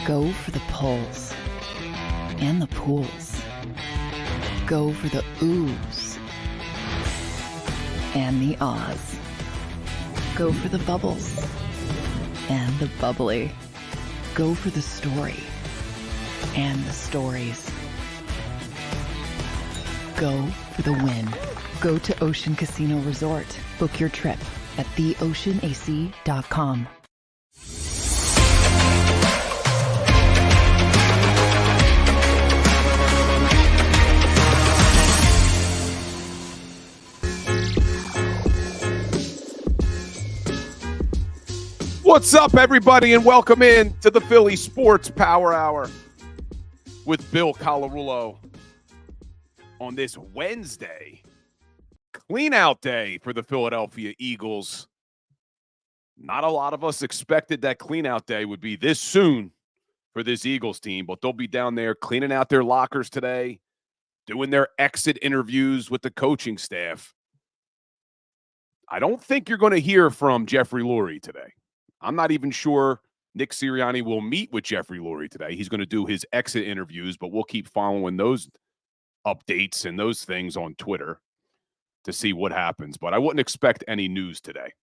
Go for the pulls and the pools. Go for the oohs and the ahs. Go for the bubbles and the bubbly. Go for the story and the stories. Go for the win. Go to Ocean Casino Resort. Book your trip at theoceanac.com. What's up, everybody, and welcome in to the Philly Sports Power Hour with Bill Colarulo on this Wednesday, clean-out day for the Philadelphia Eagles. Not a lot of us expected that clean-out day would be this soon for this Eagles team, but they'll be down there cleaning out their lockers today, doing their exit interviews with the coaching staff. I don't think you're going to hear from Jeffrey Lurie today. I'm not even sure Nick Sirianni will meet with Jeffrey Lurie today. He's going to do his exit interviews, but we'll keep following those updates and those things on Twitter to see what happens. But I wouldn't expect any news today.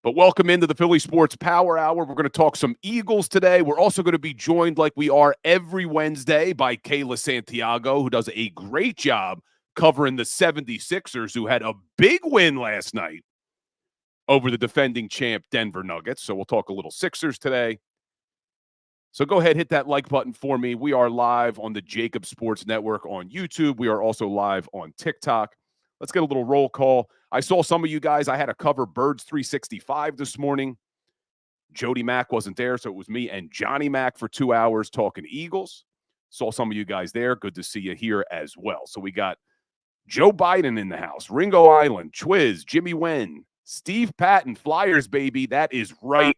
But welcome into the Philly Sports Power Hour. We're going to talk some Eagles today. We're also going to be joined, like we are every Wednesday, by Kayla Santiago, who does a great job covering the 76ers, who had a big win last night over the defending champ Denver Nuggets. So we'll talk a little Sixers today. So go ahead, hit that like button for me. We are live on the JAKIB Sports Network on YouTube. We are also live on TikTok. Let's get a little roll call. I saw some of you guys. I had to cover Birds 365 this morning. Jody Mack wasn't there, so it was me and Johnny Mack for 2 hours talking Eagles. Saw some of you guys there. Good to see you here as well. So we got Joe Biden in the house, Ringo Island, Twiz, Jimmy Wen, Steve Patton, Flyers, baby. That is right.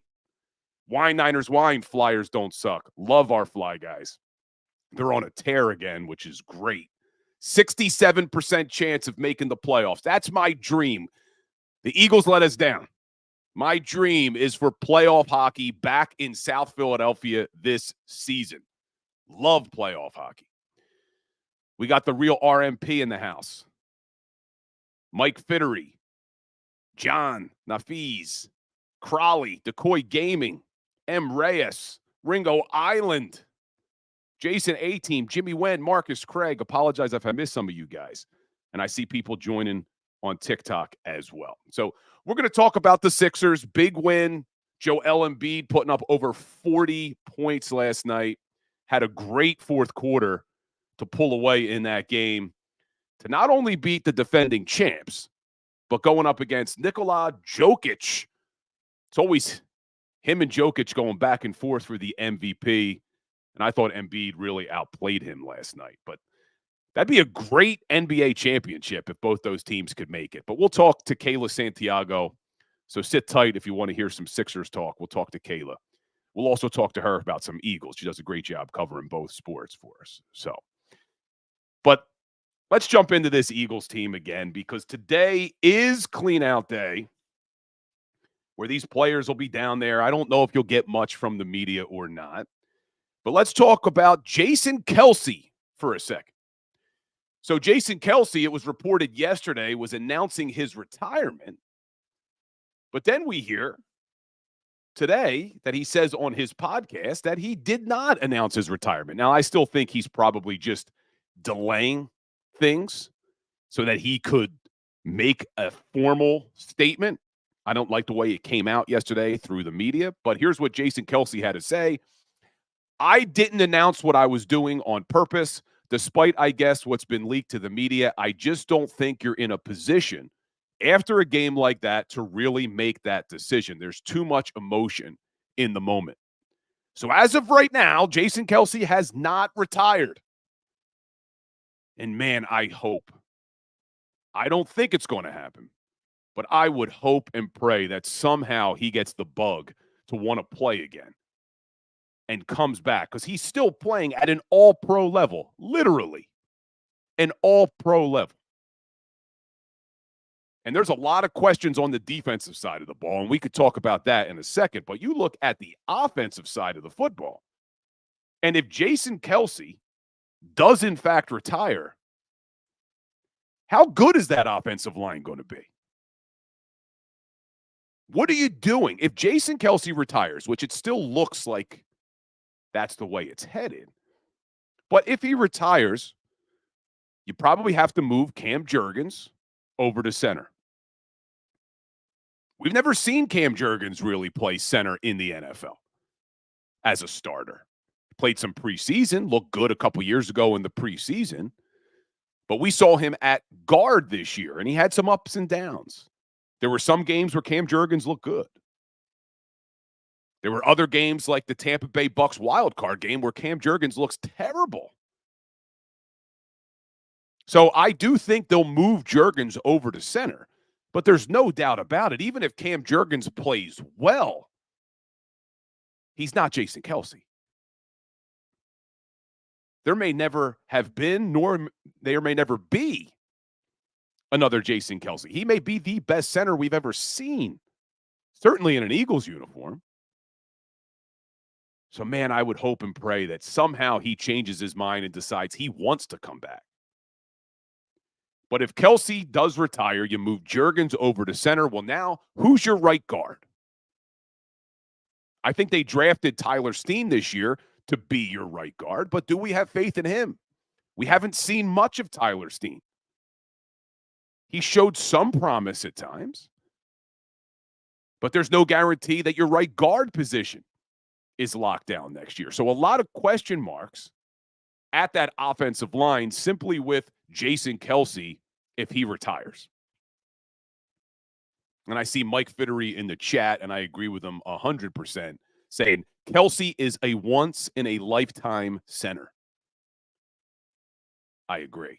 Wine Niners wine, Flyers don't suck. Love our Fly guys. They're on a tear again, which is great. 67% chance of making the playoffs. That's my dream. The Eagles let us down. My dream is for playoff hockey back in South Philadelphia this season. Love playoff hockey. We got the real RMP in the house. Mike Fittery, John, Nafiz, Crawley, Decoy Gaming, M. Reyes, Ringo Island, Jason A-Team, Jimmy Wen, Marcus Craig. Apologize if I missed some of you guys. And I see people joining on TikTok as well. So we're going to talk about the Sixers. Big win. Joel Embiid putting up over 40 points last night. Had a great fourth quarter to pull away in that game to not only beat the defending champs, but going up against Nikola Jokic. It's always him and Jokic going back and forth for the MVP. And I thought Embiid really outplayed him last night. But that'd be a great NBA championship if both those teams could make it. But we'll talk to Kayla Santiago. So sit tight if you want to hear some Sixers talk. We'll talk to Kayla. We'll also talk to her about some Eagles. She does a great job covering both sports for us. So, but let's jump into this Eagles team again, because today is clean out day where these players will be down there. I don't know if you'll get much from the media or not, but let's talk about Jason Kelce for a second. So Jason Kelce, it was reported yesterday, was announcing his retirement, but then we hear today that he says on his podcast that he did not announce his retirement. Now, I still think he's probably just delaying things so that he could make a formal statement. I don't like the way it came out yesterday through the media, but here's what Jason Kelce had to say. I didn't announce what I was doing on purpose, despite, I guess, what's been leaked to the media. I just don't think you're in a position after a game like that to really make that decision. There's too much emotion in the moment. So as of right now, Jason Kelce has not retired. And man, I hope. I don't think it's going to happen, but I would hope and pray that somehow he gets the bug to want to play again and comes back, because he's still playing at an all-pro level, literally an all-pro level. And there's a lot of questions on the defensive side of the ball, and we could talk about that in a second. But you look at the offensive side of the football, And if Jason Kelce does in fact retire, how good is that offensive line going to be? What are you doing? If Jason Kelce retires, which it still looks like that's the way it's headed, but if he retires, you probably have to move Cam Jurgens over to center. We've never seen Cam Jurgens really play center in the NFL as a starter. Played some preseason, looked good a couple years ago in the preseason, but we saw him at guard this year, and he had some ups and downs. There were some games where Cam Jurgens looked good. There were other games like the Tampa Bay Bucs wildcard game where Cam Jurgens looks terrible. So I do think they'll move Jurgens over to center, but there's no doubt about it. Even if Cam Jurgens plays well, he's not Jason Kelce. There may never have been, nor there may never be another Jason Kelce. He may be the best center we've ever seen, certainly in an Eagles uniform. So, man, I would hope and pray that somehow he changes his mind and decides he wants to come back. But if Kelce does retire, you move Jurgens over to center. Well, now, who's your right guard? I think they drafted Tyler Steen this year to be your right guard, but do we have faith in him? We haven't seen much of Tyler Steen. He showed some promise at times, but there's no guarantee that your right guard position is locked down next year. So a lot of question marks at that offensive line simply with Jason Kelce if he retires. And I see Mike Fittery in the chat, and I agree with him 100%, saying Kelce is a once-in-a-lifetime center. I agree.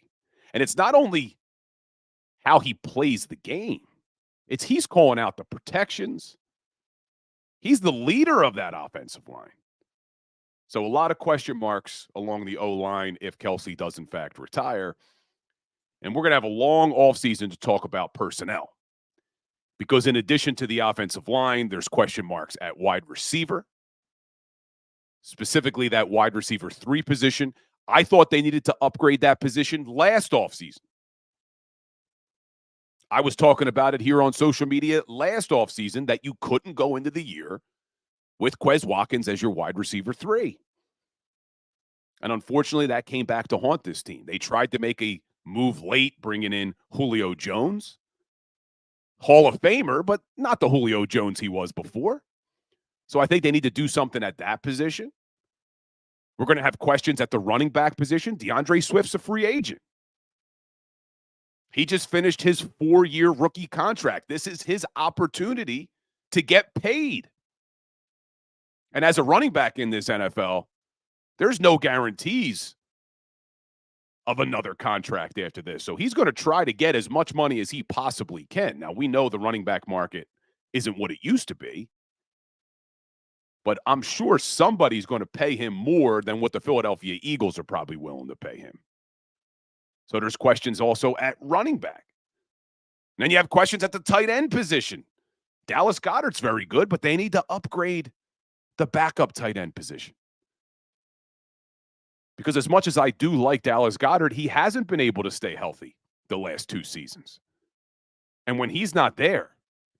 And it's not only how he plays the game, it's he's calling out the protections. He's the leader of that offensive line. So a lot of question marks along the O-line if Kelce does, in fact, retire. And we're going to have a long offseason to talk about personnel. Because in addition to the offensive line, there's question marks at wide receiver, specifically that wide receiver 3 position. I thought they needed to upgrade that position last offseason. I was talking about it here on social media last offseason that you couldn't go into the year with Quez Watkins as your wide receiver 3. And unfortunately, that came back to haunt this team. They tried to make a move late, bringing in Julio Jones. Hall of Famer, but not the Julio Jones he was before. So I think they need to do something at that position. We're going to have questions at the running back position. DeAndre Swift's a free agent. He just finished his 4-year rookie contract. This is his opportunity to get paid. And as a running back in this NFL, there's no guarantees of another contract after this. So he's going to try to get as much money as he possibly can. Now, we know the running back market isn't what it used to be, but I'm sure somebody's going to pay him more than what the Philadelphia Eagles are probably willing to pay him. So there's questions also at running back. And then you have questions at the tight end position. Dallas Goedert's very good, but they need to upgrade the backup tight end position. Because as much as I do like Dallas Goedert, he hasn't been able to stay healthy the last 2 seasons. And when he's not there,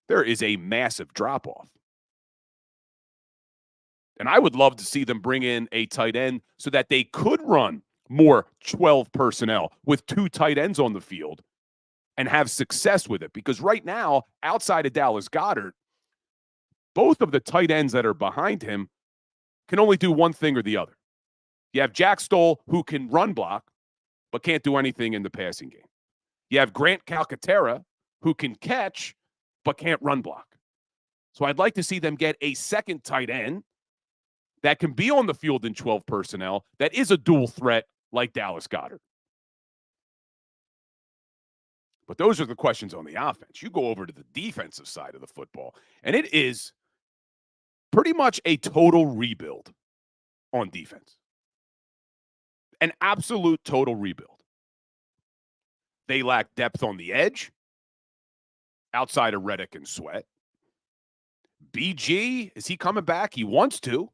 there is a massive drop-off. And I would love to see them bring in a tight end so that they could run more 12 personnel with 2 tight ends on the field and have success with it. Because right now, outside of Dallas Goedert, both of the tight ends that are behind him can only do one thing or the other. You have Jack Stoll, who can run block, but can't do anything in the passing game. You have Grant Calcaterra, who can catch, but can't run block. So I'd like to see them get a second tight end that can be on the field in 12 personnel that is a dual threat like Dallas Goedert. But those are the questions on the offense. You go over to the defensive side of the football, and it is pretty much a total rebuild on defense. An absolute total rebuild. They lack depth on the edge, outside of Reddick and Sweat. BG, is he coming back? He wants to.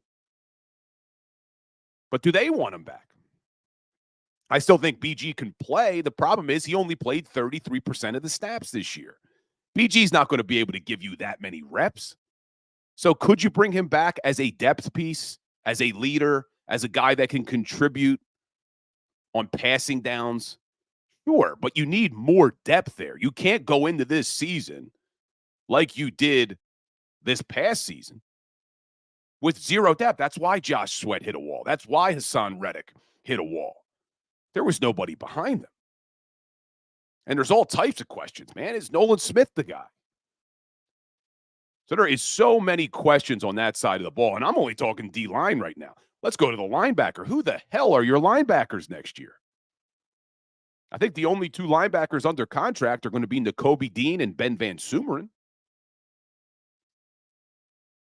But do they want him back? I still think BG can play. The problem is he only played 33% of the snaps this year. BG's not going to be able to give you that many reps. So could you bring him back as a depth piece, as a leader, as a guy that can contribute on passing downs? Sure, but you need more depth there. You can't go into this season like you did this past season with zero depth. That's why Josh Sweat hit a wall. That's why Hassan Reddick hit a wall. There was nobody behind them. And there's all types of questions, man. Is Nolan Smith the guy? So there is so many questions on that side of the ball. And I'm only talking D-line right now. Let's go to the linebacker. Who the hell are your linebackers next year? I think the only two linebackers under contract are going to be Nakobe Dean and Ben Van Sumeren.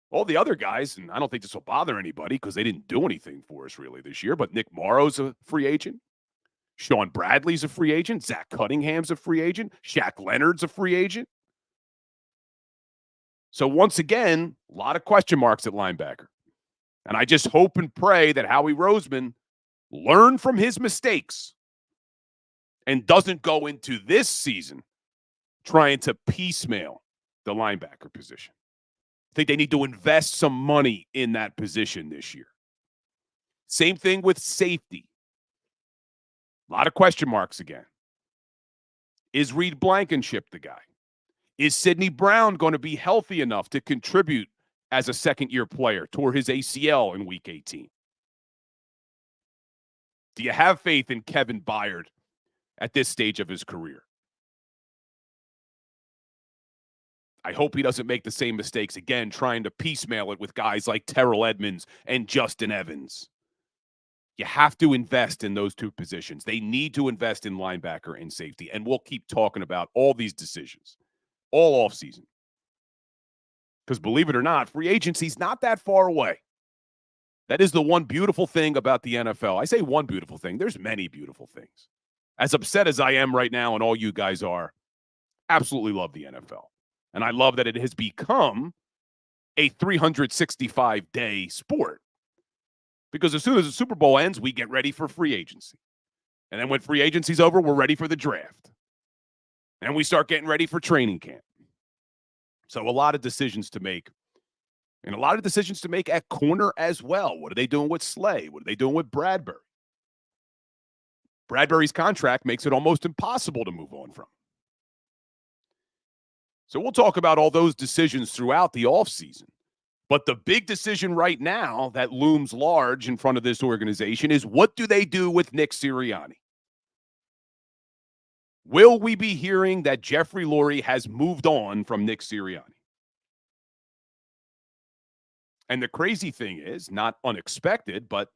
All the other guys, and I don't think this will bother anybody because they didn't do anything for us really this year, but Nick Morrow's a free agent. Sean Bradley's a free agent. Zach Cunningham's a free agent. Shaq Leonard's a free agent. So once again, a lot of question marks at linebacker. And I just hope and pray that Howie Roseman learned from his mistakes and doesn't go into this season trying to piecemeal the linebacker position. I think they need to invest some money in that position this year. Same thing with safety. A lot of question marks again. Is Reed Blankenship the guy? Is Sidney Brown going to be healthy enough to contribute as a second-year player? Tore his ACL in Week 18. Do you have faith in Kevin Byard at this stage of his career? I hope he doesn't make the same mistakes again, trying to piecemeal it with guys like Terrell Edmonds and Justin Evans. You have to invest in those two positions. They need to invest in linebacker and safety, and we'll keep talking about all these decisions all offseason. Because believe it or not, free agency's not that far away. That is the one beautiful thing about the NFL. I say one beautiful thing. There's many beautiful things. As upset as I am right now, and all you guys are, absolutely love the NFL. And I love that it has become a 365-day sport. Because as soon as the Super Bowl ends, we get ready for free agency. And then when free agency's over, we're ready for the draft. And we start getting ready for training camp. So a lot of decisions to make. And a lot of decisions to make at corner as well. What are they doing with Slay? What are they doing with Bradbury? Bradbury's contract makes it almost impossible to move on from. So we'll talk about all those decisions throughout the offseason. But the big decision right now that looms large in front of this organization is what do they do with Nick Sirianni? Will we be hearing that Jeffrey Lurie has moved on from Nick Sirianni? And the crazy thing is, not unexpected, but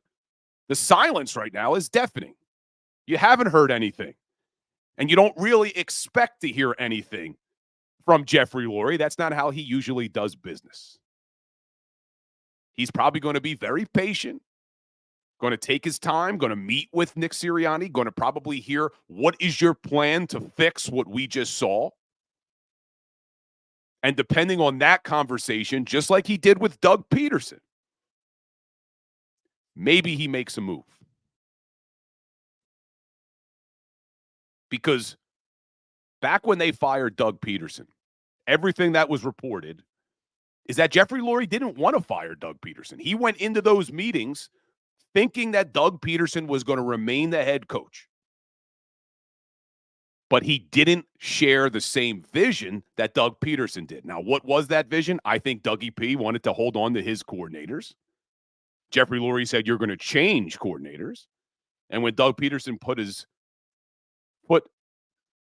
the silence right now is deafening. You haven't heard anything. And you don't really expect to hear anything from Jeffrey Lurie. That's not how he usually does business. He's probably going to be very patient, going to take his time, going to meet with Nick Sirianni, going to probably hear, what is your plan to fix what we just saw? And depending on that conversation, just like he did with Doug Peterson, maybe he makes a move. Because back when they fired Doug Peterson, everything that was reported is that Jeffrey Lurie didn't want to fire Doug Peterson. He went into those meetings thinking that Doug Peterson was going to remain the head coach. But he didn't share the same vision that Doug Peterson did. Now, what was that vision? I think Dougie P wanted to hold on to his coordinators. Jeffrey Lurie said, you're going to change coordinators. And when Doug Peterson put his foot,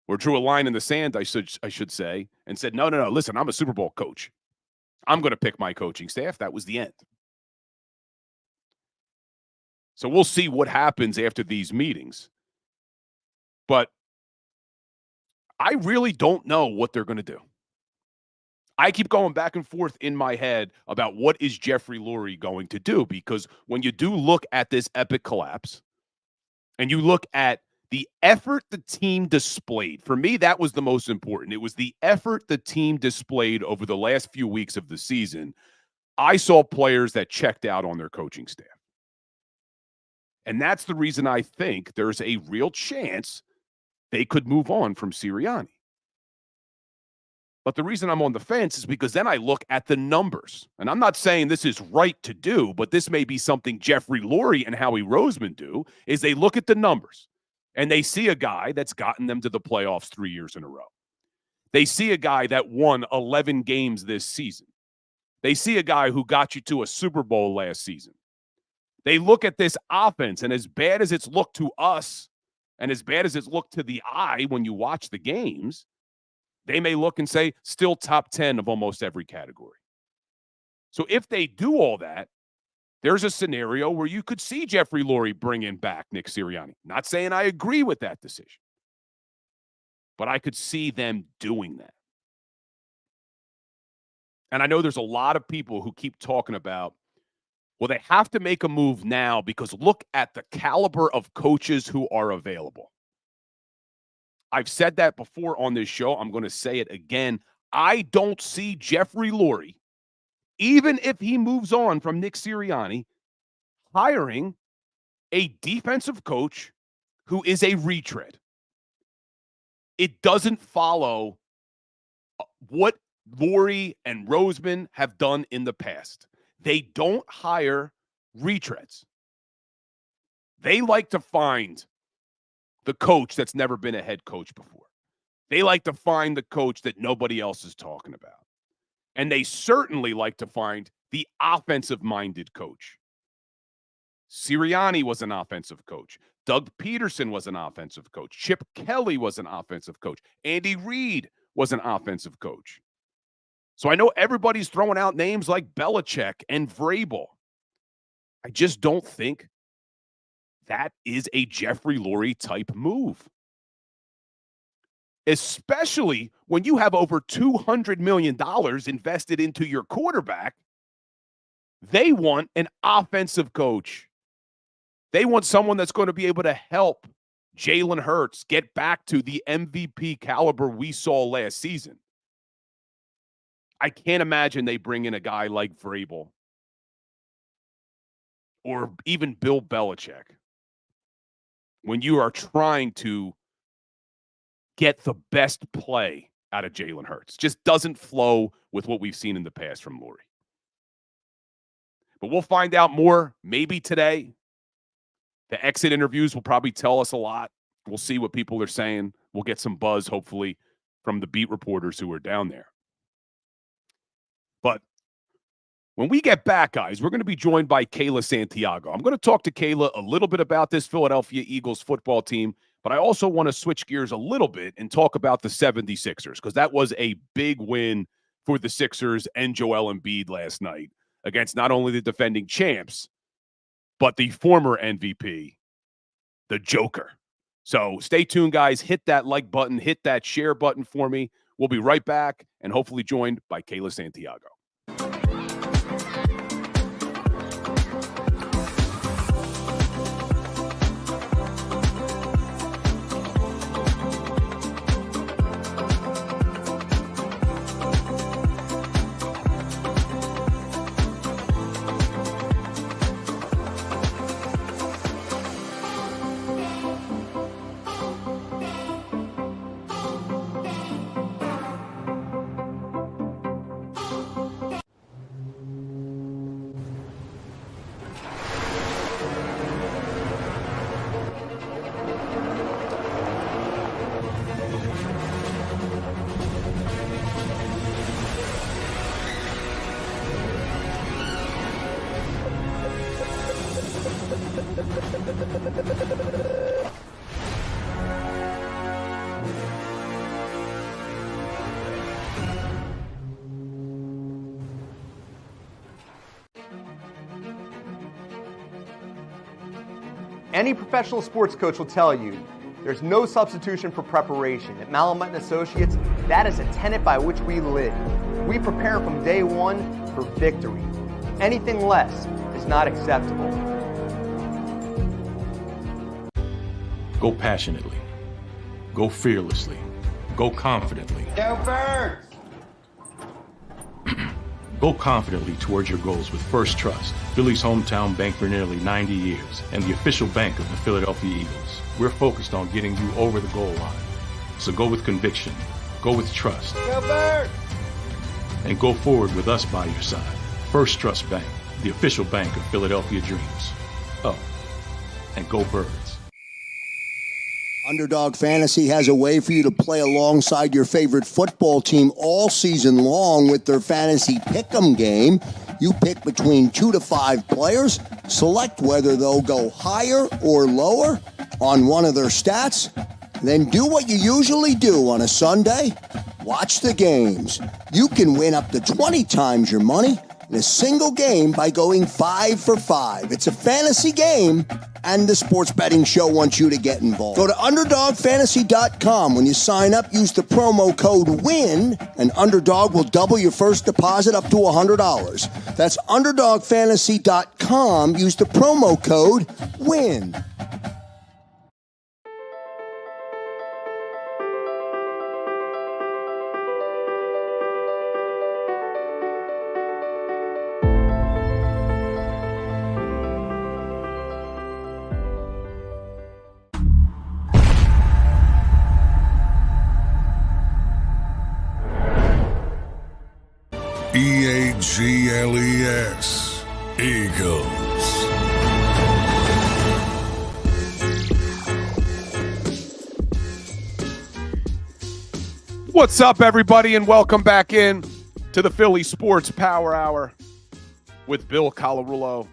or drew a line in the sand, I should say, and said, no, listen, I'm a Super Bowl coach. I'm going to pick my coaching staff. That was the end. So we'll see what happens after these meetings. But I really don't know what they're going to do. I keep going back and forth in my head about what is Jeffrey Lurie going to do, because when you do look at this epic collapse and you look at the effort the team displayed, for me, that was the most important. It was the effort the team displayed over the last few weeks of the season. I saw players that checked out on their coaching staff. And that's the reason I think there's a real chance they could move on from Sirianni. But the reason I'm on the fence is because then I look at the numbers. And I'm not saying this is right to do, but this may be something Jeffrey Lurie and Howie Roseman do, is they look at the numbers and they see a guy that's gotten them to the playoffs 3 years in a row. They see a guy that won 11 games this season. They see a guy who got you to a Super Bowl last season. They look at this offense, and as bad as it's looked to us and as bad as it's looked to the eye when you watch the games, they may look and say, still top 10 of almost every category. So if they do all that, there's a scenario where you could see Jeffrey Lurie bringing back Nick Sirianni. Not saying I agree with that decision, but I could see them doing that. And I know there's a lot of people who keep talking about, well, they have to make a move now because look at the caliber of coaches who are available. I've said that before on this show. I'm going to say it again. I don't see Jeffrey Lurie, even if he moves on from Nick Sirianni, hiring a defensive coach who is a retread. It doesn't follow what Lurie and Roseman have done in the past. They don't hire retreads. They like to find the coach that's never been a head coach before. They like to find the coach that nobody else is talking about. And they certainly like to find the offensive-minded coach. Sirianni was an offensive coach. Doug Peterson was an offensive coach. Chip Kelly was an offensive coach. Andy Reid was an offensive coach. So I know everybody's throwing out names like Belichick and Vrabel. I just don't think that is a Jeffrey Lurie type move. Especially when you have over $200 million invested into your quarterback. They want an offensive coach. They want someone that's going to be able to help Jalen Hurts get back to the MVP caliber we saw last season. I can't imagine they bring in a guy like Vrabel or even Bill Belichick when you are trying to get the best play out of Jalen Hurts. Just doesn't flow with what we've seen in the past from Lurie. But we'll find out more maybe today. The exit interviews will probably tell us a lot. We'll see what people are saying. We'll get some buzz, hopefully, from the beat reporters who are down there. But when we get back, guys, we're going to be joined by Kayla Santiago. I'm going to talk to Kayla a little bit about this Philadelphia Eagles football team, but I also want to switch gears a little bit and talk about the 76ers, because that was a big win for the Sixers and Joel Embiid last night against not only the defending champs, but the former MVP, the Joker. So stay tuned, guys. Hit that like button, hit that share button for me. We'll be right back and hopefully joined by Kayla Santiago. Any professional sports coach will tell you there's no substitution for preparation. At Malamut & Associates, that is a tenet by which we live. We prepare from day one for victory. Anything less is not acceptable. Go passionately. Go fearlessly. Go confidently. Go Birds! Go confidently towards your goals with First Trust, Philly's hometown bank for nearly 90 years, and the official bank of the Philadelphia Eagles. We're focused on getting you over the goal line. So go with conviction, go with trust, Go Birds! and go forward with us by your side. First Trust Bank, the official bank of Philadelphia dreams. Oh, and go Birds. Underdog Fantasy has a way for you to play alongside your favorite football team all season long with their Fantasy Pick'em game. You pick between 2 to 5 players, select whether they'll go higher or lower on one of their stats, then do what you usually do on a Sunday, watch the games. You can win up to 20 times your money in a single game by going 5 for 5. It's a fantasy game, and the Sports Betting Show wants you to get involved. Go to UnderdogFantasy.com. When you sign up, use the promo code WIN, and Underdog will double your first deposit up to $100. That's UnderdogFantasy.com. Use the promo code WIN. EAGLES, Eagles. What's up, everybody, and welcome back in to the Philly Sports Power Hour with Bill Colarulo.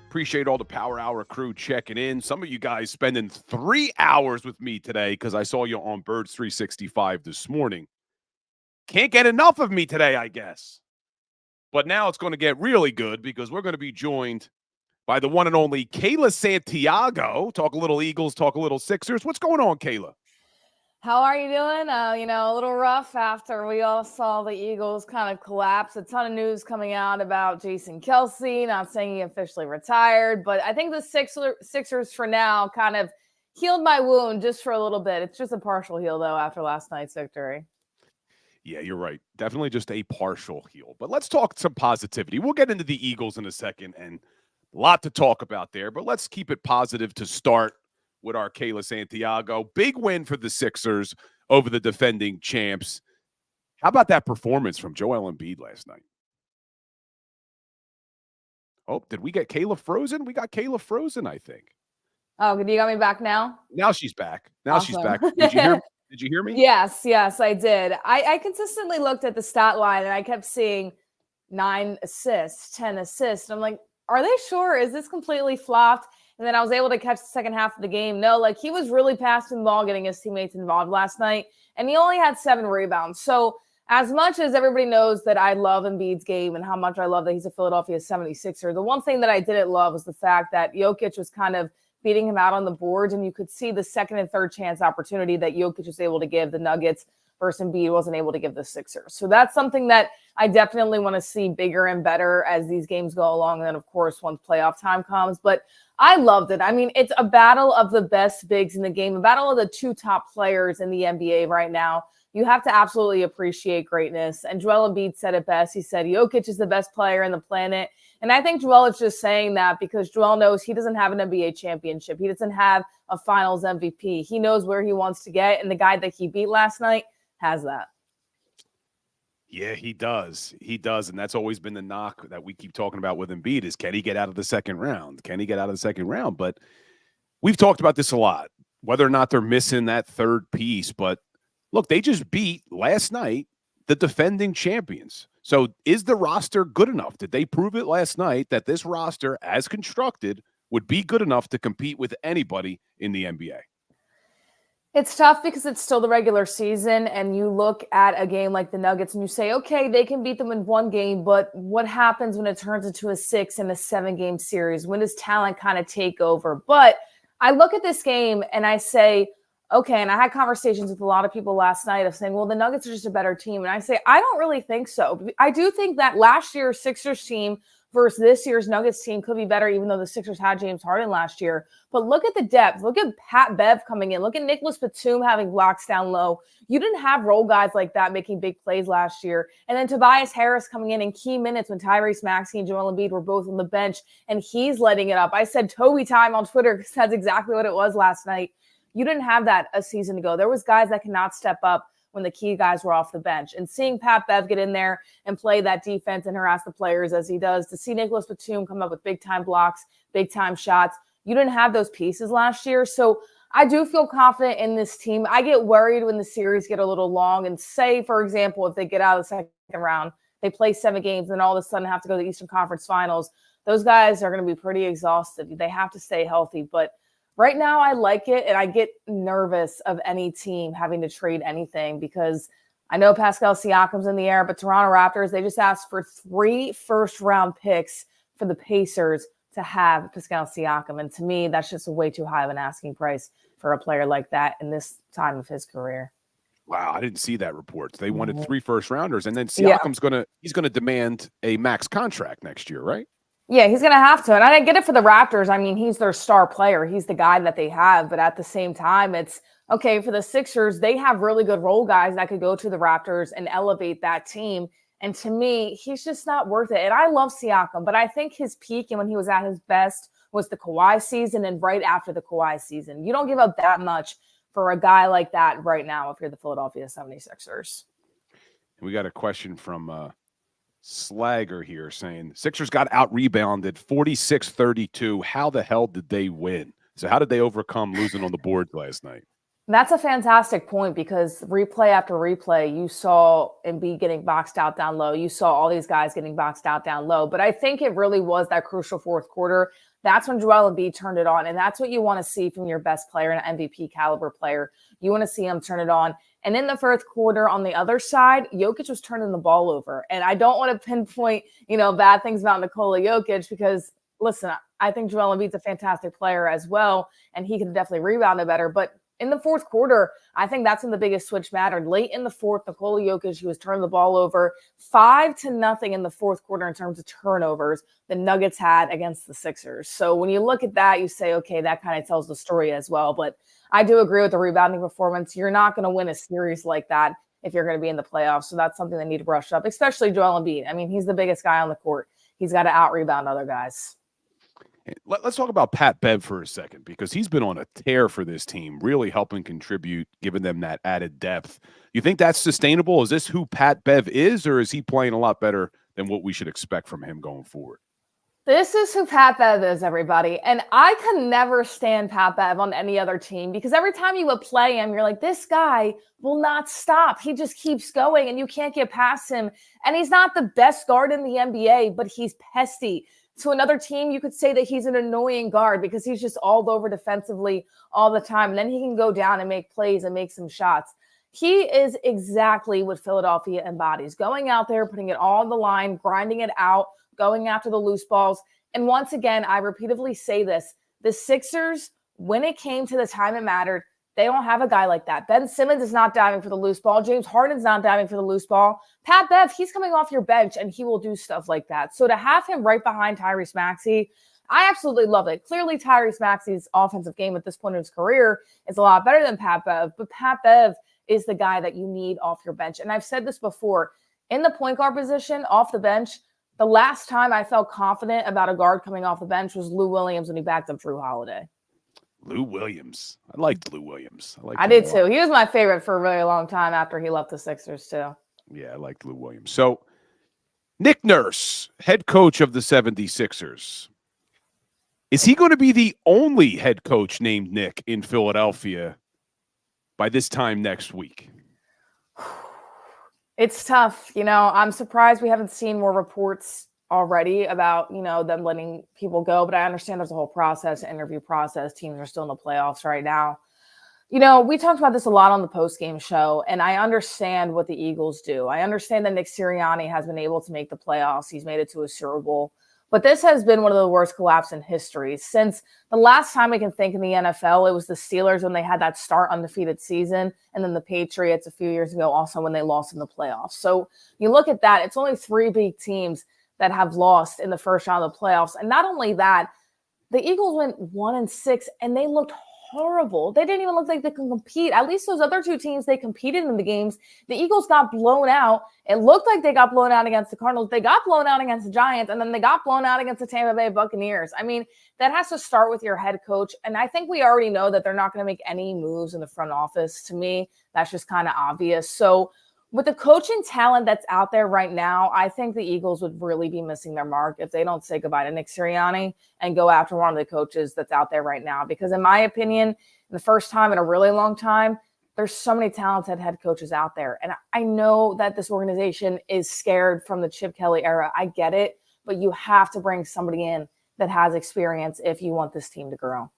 Appreciate all the Power Hour crew checking in. Some of you guys spending 3 hours with me today because I saw you on Birds 365 this morning. Can't get enough of me today, I guess. But now it's going to get really good because we're going to be joined by the one and only Kayla Santiago. Talk a little Eagles, talk a little Sixers. What's going on, Kayla? How are you doing? A little rough after we all saw the Eagles kind of collapse. A ton of news coming out about Jason Kelce, not saying he officially retired, but I think the Sixers for now kind of healed my wound just for a little bit. It's just a partial heal, though, after last night's victory. Yeah, you're right. Definitely just a partial heal. But let's talk some positivity. We'll get into the Eagles in a second, and a lot to talk about there. But let's keep it positive to start with our Kayla Santiago. Big win for the Sixers over the defending champs. How about that performance from Joel Embiid last night? Oh, did we get Kayla frozen? We got Kayla frozen, I think. Oh, you got me back now? Now she's back. Now Awesome. she's back. Did you hear? Did you hear me? Yes, I did. I consistently looked at the stat line and I kept seeing 9 assists, 10 assists. And I'm like, are they sure? Is this completely flopped? And then I was able to catch the second half of the game. No, like he was really passing the ball, getting his teammates involved last night. And he only had 7 rebounds. So as much as everybody knows that I love Embiid's game and how much I love that he's a Philadelphia 76er, the one thing that I didn't love was the fact that Jokic was kind of beating him out on the boards, and you could see the second and third chance opportunity that Jokic was able to give the Nuggets versus Embiid wasn't able to give the Sixers. So that's something that I definitely want to see bigger and better as these games go along, and then, of course, once playoff time comes. But I loved it. I mean, it's a battle of the best bigs in the game, a battle of the 2 top players in the NBA right now. You have to absolutely appreciate greatness. And Joel Embiid said it best. He said, Jokic is the best player on the planet. And I think Joel is just saying that because Joel knows he doesn't have an NBA championship. He doesn't have a finals MVP. He knows where he wants to get. And the guy that he beat last night has that. Yeah, he does. He does. And that's always been the knock that we keep talking about with Embiid is, can he get out of the second round? Can he get out of the second round? But we've talked about this a lot, whether or not they're missing that third piece. But look, they just beat last night the defending champions. So is the roster good enough? Did they prove it last night that this roster, as constructed, would be good enough to compete with anybody in the NBA? It's tough because it's still the regular season, and you look at a game like the Nuggets and you say, okay, they can beat them in one game, but what happens when it turns into a 6 and a 7-game series? When does talent kind of take over? But I look at this game and I say, okay, and I had conversations with a lot of people last night of saying, well, the Nuggets are just a better team. And I say, I don't really think so. I do think that last year's Sixers team versus this year's Nuggets team could be better, even though the Sixers had James Harden last year. But look at the depth. Look at Pat Bev coming in. Look at Nicholas Batum having blocks down low. You didn't have role guys like that making big plays last year. And then Tobias Harris coming in key minutes when Tyrese Maxey and Joel Embiid were both on the bench, and he's letting it up. I said Toby time on Twitter because that's exactly what it was last night. You didn't have that a season ago. There was guys that cannot step up when the key guys were off the bench. And seeing Pat Bev get in there and play that defense and harass the players as he does, to see Nicholas Batum come up with big-time blocks, big-time shots, you didn't have those pieces last year. So I do feel confident in this team. I get worried when the series get a little long and say, for example, if they get out of the second round, they play 7 games and all of a sudden have to go to the Eastern Conference Finals. Those guys are going to be pretty exhausted. They have to stay healthy. But right now, I like it, and I get nervous of any team having to trade anything because I know Pascal Siakam's in the air, but Toronto Raptors, they just asked for 3 first-round picks for the Pacers to have Pascal Siakam. And to me, that's just way too high of an asking price for a player like that in this time of his career. Wow, I didn't see that report. They wanted 3 first-rounders, and then Siakam's he's gonna demand a max contract next year, right? Yeah, he's going to have to. And I get it for the Raptors. I mean, he's their star player. He's the guy that they have. But at the same time, it's okay for the Sixers. They have really good role guys that could go to the Raptors and elevate that team. And to me, he's just not worth it. And I love Siakam, but I think his peak and when he was at his best was the Kawhi season and right after the Kawhi season. You don't give up that much for a guy like that right now if you're the Philadelphia 76ers. We got a question from Slagger here saying Sixers got out rebounded 46-32. How the hell did they win? So how did they overcome losing on the board last night? That's a fantastic point because replay after replay, you saw Embiid getting boxed out down low. You saw all these guys getting boxed out down low. But I think it really was that crucial fourth quarter. That's when Joel Embiid turned it on. And that's what you want to see from your best player, an MVP caliber player. You want to see him turn it on. And in the first quarter on the other side, Jokic was turning the ball over. And I don't want to pinpoint, bad things about Nikola Jokic because, listen, I think Joel Embiid's a fantastic player as well, and he could definitely rebound it better. But in the fourth quarter, I think that's when the biggest switch mattered. Late in the fourth, Nikola Jokic, he was turning the ball over 5-0 in the fourth quarter in terms of turnovers the Nuggets had against the Sixers. So when you look at that, you say, okay, that kind of tells the story as well. But I do agree with the rebounding performance. You're not going to win a series like that if you're going to be in the playoffs. So that's something they need to brush up, especially Joel Embiid. I mean, he's the biggest guy on the court. He's got to out-rebound other guys. Let's talk about Pat Bev for a second because he's been on a tear for this team, really helping contribute, giving them that added depth. You think that's sustainable? Is this who Pat Bev is, or is he playing a lot better than what we should expect from him going forward? This is who Pat Bev is, everybody. And I can never stand Pat Bev on any other team because every time you would play him, you're like, this guy will not stop. He just keeps going and you can't get past him. And he's not the best guard in the NBA, but he's pesty. To another team, you could say that he's an annoying guard because he's just all over defensively all the time. And then he can go down and make plays and make some shots. He is exactly what Philadelphia embodies. Going out there, putting it all on the line, grinding it out, going after the loose balls. And once again, I repeatedly say this, the Sixers, when it came to the time it mattered, they don't have a guy like that. Ben Simmons is not diving for the loose ball. James Harden's not diving for the loose ball. Pat Bev, he's coming off your bench, and he will do stuff like that. So to have him right behind Tyrese Maxey, I absolutely love it. Clearly, Tyrese Maxey's offensive game at this point in his career is a lot better than Pat Bev, but Pat Bev is the guy that you need off your bench. And I've said this before, in the point guard position, off the bench, the last time I felt confident about a guard coming off the bench was Lou Williams when he backed up Drew Holiday. Lou Williams. I liked Lou Williams. I did too. He was my favorite for a really long time after he left the Sixers too. Yeah, I liked Lou Williams. So Nick Nurse, head coach of the 76ers. Is he going to be the only head coach named Nick in Philadelphia by this time next week? It's tough. I'm surprised we haven't seen more reports already about, them letting people go, but I understand there's a whole process, interview process. Teams are still in the playoffs right now. We talked about this a lot on the postgame show, and I understand what the Eagles do. I understand that Nick Sirianni has been able to make the playoffs. He's made it to a Super Bowl, but this has been one of the worst collapses in history. Since the last time we can think in the NFL, it was the Steelers when they had that start undefeated season, and then the Patriots a few years ago also when they lost in the playoffs. So you look at that, it's only 3 big teams that have lost in the first round of the playoffs. And not only that, the Eagles went 1-6 and they looked horrible. They didn't even look like they could compete. At least those other two teams, they competed in the games. The Eagles got blown out. It looked like they got blown out against the Cardinals. They got blown out against the Giants, and then they got blown out against the Tampa Bay Buccaneers. I mean, that has to start with your head coach. And I think we already know that they're not going to make any moves in the front office. To me, that's just kind of obvious. So with the coaching talent that's out there right now, I think the Eagles would really be missing their mark if they don't say goodbye to Nick Sirianni and go after one of the coaches that's out there right now. Because in my opinion, the first time in a really long time, there's so many talented head coaches out there. And I know that this organization is scared from the Chip Kelly era. I get it, but you have to bring somebody in that has experience if you want this team to grow.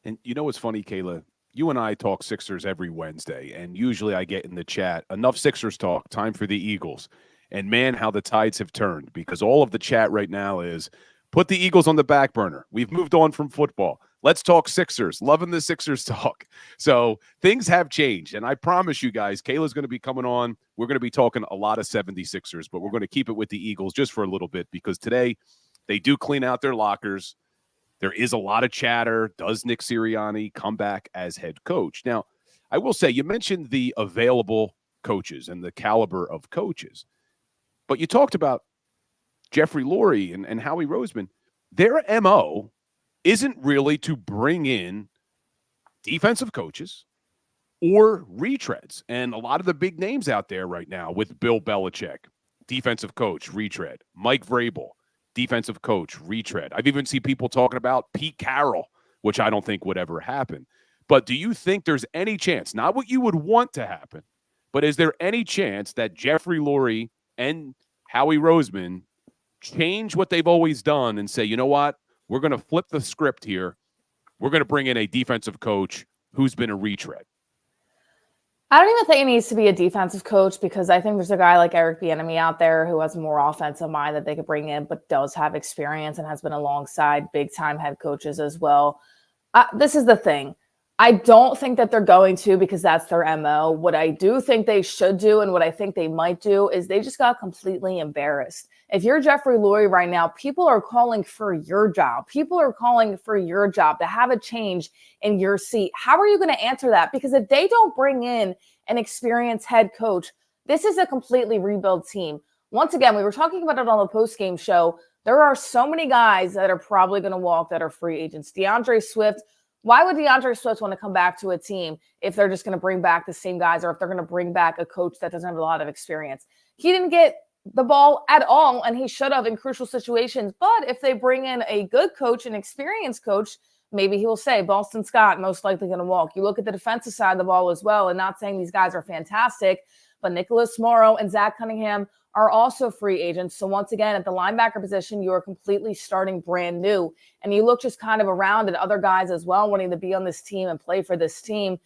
And you know what's funny, Kayla? You and I talk Sixers every Wednesday, and usually I get in the chat, enough Sixers talk, time for the Eagles. And man, how the tides have turned, because all of the chat right now is put the Eagles on the back burner. We've moved on from football. Let's talk Sixers. Loving the Sixers talk. So things have changed, and I promise you guys, Kayla's going to be coming on. We're going to be talking a lot of 76ers, but we're going to keep it with the Eagles just for a little bit, because today they do clean out their lockers. There is a lot of chatter. Does Nick Sirianni come back as head coach? Now, I will say, you mentioned the available coaches and the caliber of coaches, but you talked about Jeffrey Lurie and Howie Roseman. Their MO isn't really to bring in defensive coaches or retreads. And a lot of the big names out there right now with Bill Belichick, defensive coach, retread. Mike Vrabel, defensive coach, retread. I've even seen people talking about Pete Carroll, which I don't think would ever happen. But do you think there's any chance, not what you would want to happen, but is there any chance that Jeffrey Lurie and Howie Roseman change what they've always done and say, you know what, we're going to flip the script here. We're going to bring in a defensive coach who's been a retread? I don't even think it needs to be a defensive coach, because I think there's a guy like Eric Bieniemy out there who has more offensive mind that they could bring in, but does have experience and has been alongside big-time head coaches as well. This is the thing. I don't think that they're going to, because that's their MO. What I do think they should do, and what I think they might do, is they just got completely embarrassed. If you're Jeffrey Lurie right now, people are calling for your job. People are calling for your job to have a change in your seat. How are you going to answer that? Because if they don't bring in an experienced head coach, this is a completely rebuilt team. Once again, we were talking about it on the postgame show. There are so many guys that are probably going to walk that are free agents. DeAndre Swift. Why would DeAndre Swift want to come back to a team if they're just going to bring back the same guys, or if they're going to bring back a coach that doesn't have a lot of experience? He didn't get the ball at all, and he should have in crucial situations. But if they bring in a good coach, an experienced coach, maybe he will say Boston Scott most likely going to walk. You look at the defensive side of the ball as well, and not saying these guys are fantastic, but Nicholas Morrow and Zach Cunningham are also free agents. So once again, at the linebacker position, you are completely starting brand new. And you look just kind of around at other guys as well wanting to be on this team and play for this team.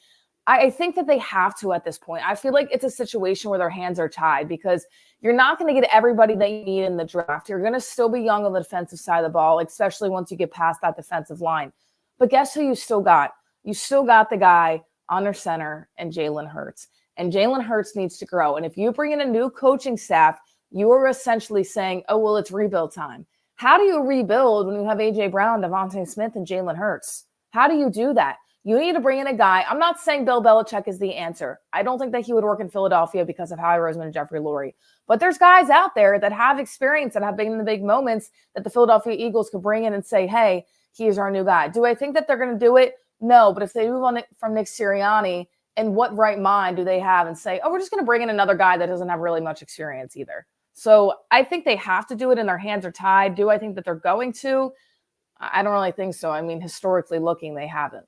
I think that they have to at this point. I feel like it's a situation where their hands are tied, because you're not going to get everybody that you need in the draft. You're going to still be young on the defensive side of the ball, especially once you get past that defensive line. But guess who you still got? You still got the guy under center and Jalen Hurts. And Jalen Hurts needs to grow. And if you bring in a new coaching staff, you are essentially saying, oh, well, it's rebuild time. How do you rebuild when you have A.J. Brown, Devontae Smith, and Jalen Hurts? How do you do that? You need to bring in a guy. I'm not saying Bill Belichick is the answer. I don't think that he would work in Philadelphia because of Howie Roseman and Jeffrey Lurie. But there's guys out there that have experience and have been in the big moments that the Philadelphia Eagles could bring in and say, hey, he's our new guy. Do I think that they're going to do it? No, but if they move on from Nick Sirianni, in what right mind do they have and say, oh, we're just going to bring in another guy that doesn't have really much experience either? So I think they have to do it, and their hands are tied. Do I think that they're going to? I don't really think so. I mean, historically looking, they haven't.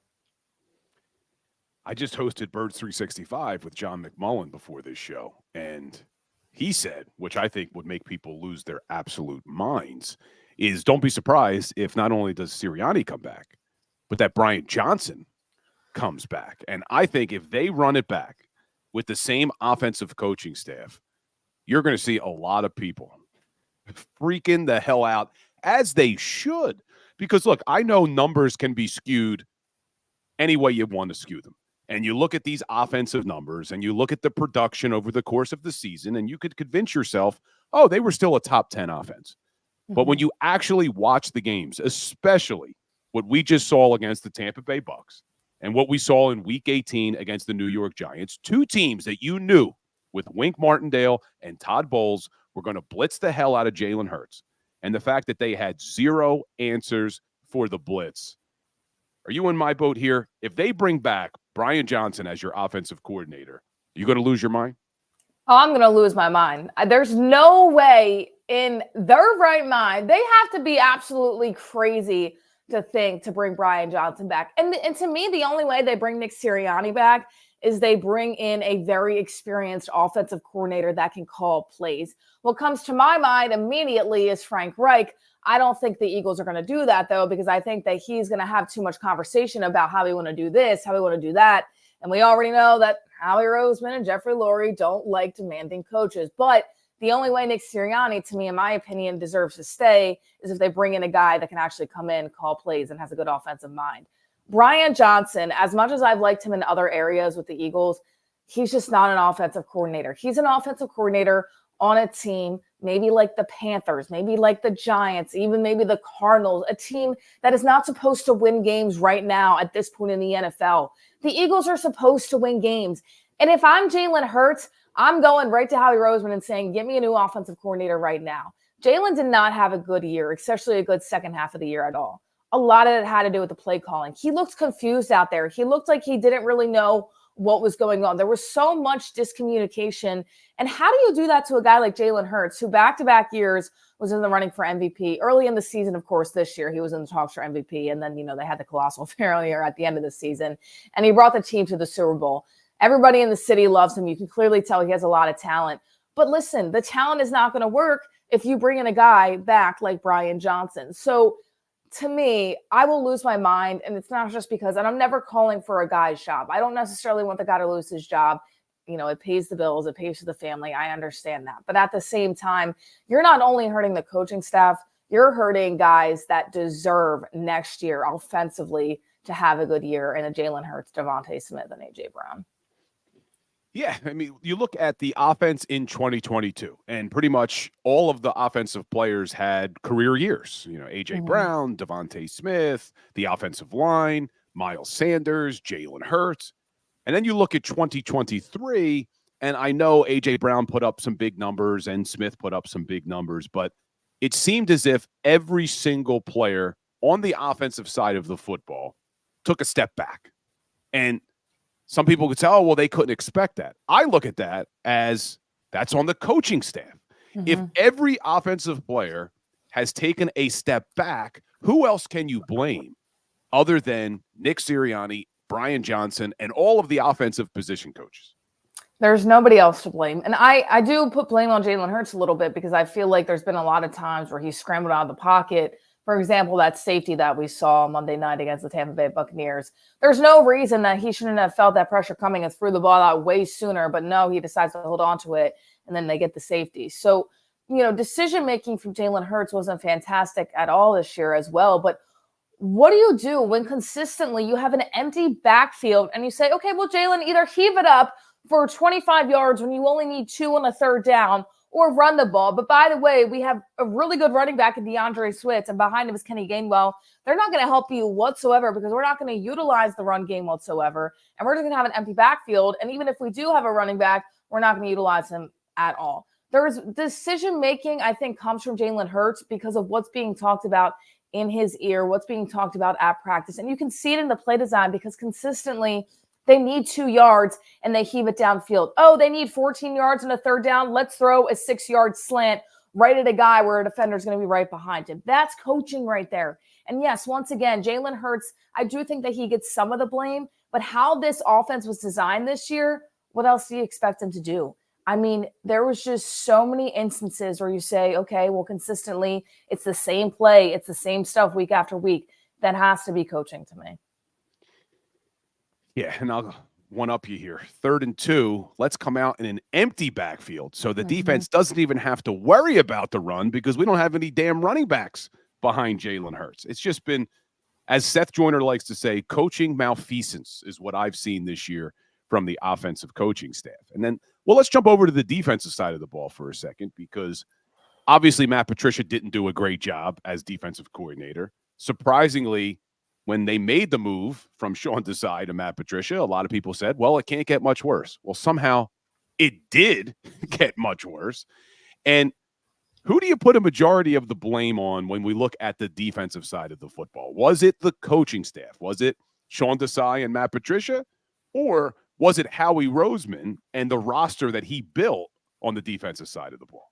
I just hosted Birds 365 with John McMullen before this show, and he said, which I think would make people lose their absolute minds, is don't be surprised if not only does Sirianni come back, but that Brian Johnson comes back. And I think if they run it back with the same offensive coaching staff, you're going to see a lot of people freaking the hell out, as they should. Because, look, I know numbers can be skewed any way you want to skew them. and you look at these offensive numbers and you look at the production over the course of the season, and you could convince yourself, oh, they were still a top 10 offense. But when you actually watch the games, especially what we just saw against the Tampa Bay Bucks and what we saw in Week 18 against the New York Giants, two teams that you knew with Wink Martindale and Todd Bowles were going to blitz the hell out of Jalen Hurts. And the fact that they had zero answers for the blitz. Are you in my boat here? If they bring back Brian Johnson as your offensive coordinator, are you going to lose your mind? Oh, I'm going to lose my mind. There's no way in their right mind. They have to be absolutely crazy to think to bring Brian Johnson back. And to me, the only way they bring Nick Sirianni back is they bring in a very experienced offensive coordinator that can call plays. What comes to my mind immediately is Frank Reich. I don't think the Eagles are going to do that, though, because I think that he's going to have too much conversation about how we want to do this, how we want to do that. And we already know that Howie Roseman and Jeffrey Lurie don't like demanding coaches. But the only way Nick Sirianni, to me, in my opinion, deserves to stay is if they bring in a guy that can actually come in, call plays, and has a good offensive mind. Brian Johnson, as much as I've liked him in other areas with the Eagles, he's just not an offensive coordinator. He's an offensive coordinator on a team, maybe like the Panthers, maybe like the Giants, even maybe the Cardinals, a team that is not supposed to win games right now at this point in the NFL. The Eagles are supposed to win games. And if I'm Jalen Hurts, I'm going right to Howie Roseman and saying, get me a new offensive coordinator right now. Jalen did not have a good year, especially a good second half of the year at all. A lot of it had to do with the play calling. He looked confused out there. He looked like he didn't really know what was going on. There was so much discommunication. And how do you do that to a guy like Jalen Hurts, who back-to-back years was in the running for MVP? Early in the season, of course, this year, he was in the talks for MVP. And then, they had the colossal failure at the end of the season. And he brought the team to the Super Bowl. Everybody in the city loves him. You can clearly tell he has a lot of talent. But listen, the talent is not going to work if you bring in a guy back like Brian Johnson. So to me, I will lose my mind. And it's not just because, and I'm never calling for a guy's job. I don't necessarily want the guy to lose his job. It pays the bills, it pays for the family. I understand that. But at the same time, you're not only hurting the coaching staff, you're hurting guys that deserve next year offensively to have a good year in a Jalen Hurts, Devontae Smith, and A.J. Brown. Yeah, I mean, you look at the offense in 2022, and pretty much all of the offensive players had career years. A.J. Brown, Devontae Smith, the offensive line, Miles Sanders, Jalen Hurts. And then you look at 2023, and I know A.J. Brown put up some big numbers and Smith put up some big numbers, but it seemed as if every single player on the offensive side of the football took a step back. And some people could say, oh, well, they couldn't expect that. I look at that as that's on the coaching staff. If every offensive player has taken a step back, who else can you blame other than Nick Sirianni, Brian Johnson, and all of the offensive position coaches? There's nobody else to blame. And I do put blame on Jalen Hurts a little bit because I feel like there's been a lot of times where he scrambled out of the pocket. For example, that safety that we saw Monday night against the Tampa Bay Buccaneers. There's no reason that he shouldn't have felt that pressure coming and threw the ball out way sooner, but no, he decides to hold on to it, and then they get the safety. So, decision-making from Jalen Hurts wasn't fantastic at all this year as well. But what do you do when consistently you have an empty backfield and you say, okay, well, Jalen, either heave it up for 25 yards when you only need 2 on a third down, or run the ball. But by the way, we have a really good running back in DeAndre Swift, and behind him is Kenny Gainwell. They're not going to help you whatsoever because we're not going to utilize the run game whatsoever. And we're just going to have an empty backfield. And even if we do have a running back, we're not going to utilize him at all. There's decision-making, I think, comes from Jalen Hurts because of what's being talked about in his ear, what's being talked about at practice. And you can see it in the play design because consistently they need 2 yards and they heave it downfield. Oh, they need 14 yards and a third down. Let's throw a 6-yard slant right at a guy where a defender is going to be right behind him. That's coaching right there. And yes, once again, Jalen Hurts, I do think that he gets some of the blame, but how this offense was designed this year, what else do you expect him to do? I mean, there was just so many instances where you say, okay, well, consistently, it's the same play. It's the same stuff week after week. That has to be coaching to me. Yeah, and I'll one up you here. 3rd and 2, let's come out in an empty backfield. So the defense doesn't even have to worry about the run because we don't have any damn running backs behind Jalen Hurts. It's just been as Seth Joyner likes to say, coaching malfeasance is what I've seen this year from the offensive coaching staff. And then, well, let's jump over to the defensive side of the ball for a second, because obviously Matt Patricia didn't do a great job as defensive coordinator. Surprisingly, when they made the move from Sean Desai to Matt Patricia, a lot of people said, well, it can't get much worse. Well, somehow it did get much worse. And who do you put a majority of the blame on when we look at the defensive side of the football? Was it the coaching staff? Was it Sean Desai and Matt Patricia? Or was it Howie Roseman and the roster that he built on the defensive side of the ball?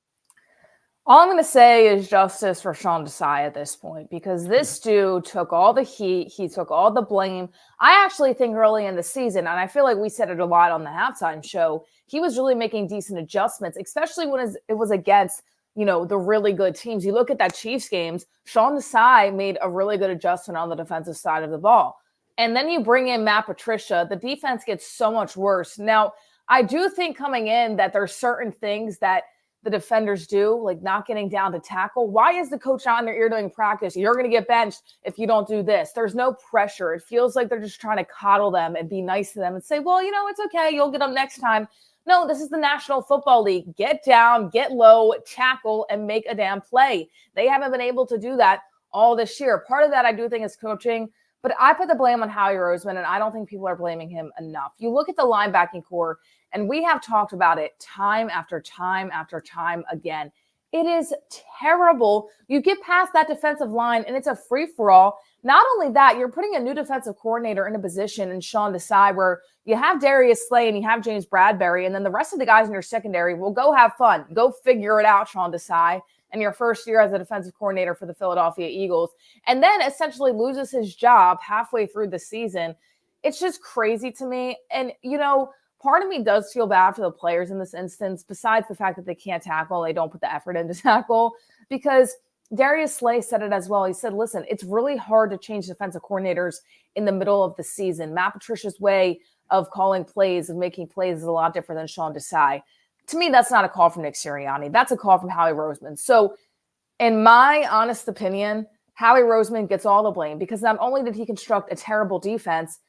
All I'm going to say is justice for Sean Desai at this point, because this dude took all the heat. He took all the blame. I actually think early in the season, and I feel like we said it a lot on the halftime show, he was really making decent adjustments, especially when it was against, the really good teams. You look at that Chiefs games, Sean Desai made a really good adjustment on the defensive side of the ball. And then you bring in Matt Patricia, the defense gets so much worse. Now, I do think coming in that there's certain things that the defenders do, like not getting down to tackle. Why is the coach out in their ear doing practice? You're going to get benched if you don't do this. There's no pressure. It feels like they're just trying to coddle them and be nice to them and say, well, it's okay. You'll get them next time. No, this is the National Football League. Get down, get low, tackle, and make a damn play. They haven't been able to do that all this year. Part of that I do think is coaching, but I put the blame on Howie Roseman, and I don't think people are blaming him enough. You look at the linebacking core, and we have talked about it time after time after time again. It is terrible. You get past that defensive line, and it's a free-for-all. Not only that, you're putting a new defensive coordinator in a position in Sean Desai where you have Darius Slay and you have James Bradbury, and then the rest of the guys in your secondary will go have fun. Go figure it out, Sean Desai, in your first year as a defensive coordinator for the Philadelphia Eagles, and then essentially loses his job halfway through the season. It's just crazy to me. And, part of me does feel bad for the players in this instance, besides the fact that they can't tackle, they don't put the effort into tackle, because Darius Slay said it as well. He said, listen, it's really hard to change defensive coordinators in the middle of the season. Matt Patricia's way of calling plays, of making plays is a lot different than Sean Desai. To me, that's not a call from Nick Sirianni. That's a call from Howie Roseman. So in my honest opinion, Howie Roseman gets all the blame, because not only did he construct a terrible defense,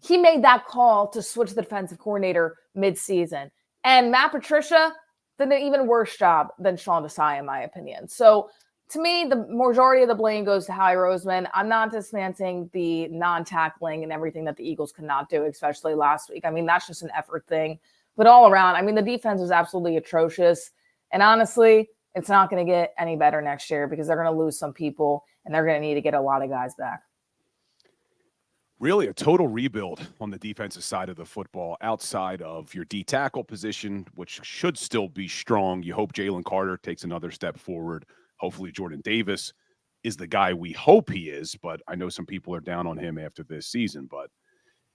he made that call to switch the defensive coordinator mid-season. And Matt Patricia did an even worse job than Sean Desai, in my opinion. So to me, the majority of the blame goes to Howie Roseman. I'm not dismantling the non-tackling and everything that the Eagles could not do, especially last week. I mean, that's just an effort thing. But all around, I mean, the defense was absolutely atrocious. And honestly, it's not going to get any better next year, because they're going to lose some people and they're going to need to get a lot of guys back. Really a total rebuild on the defensive side of the football, outside of your D tackle position, which should still be strong. You hope Jalen Carter takes another step forward. Hopefully Jordan Davis is the guy we hope he is, but I know some people are down on him after this season. But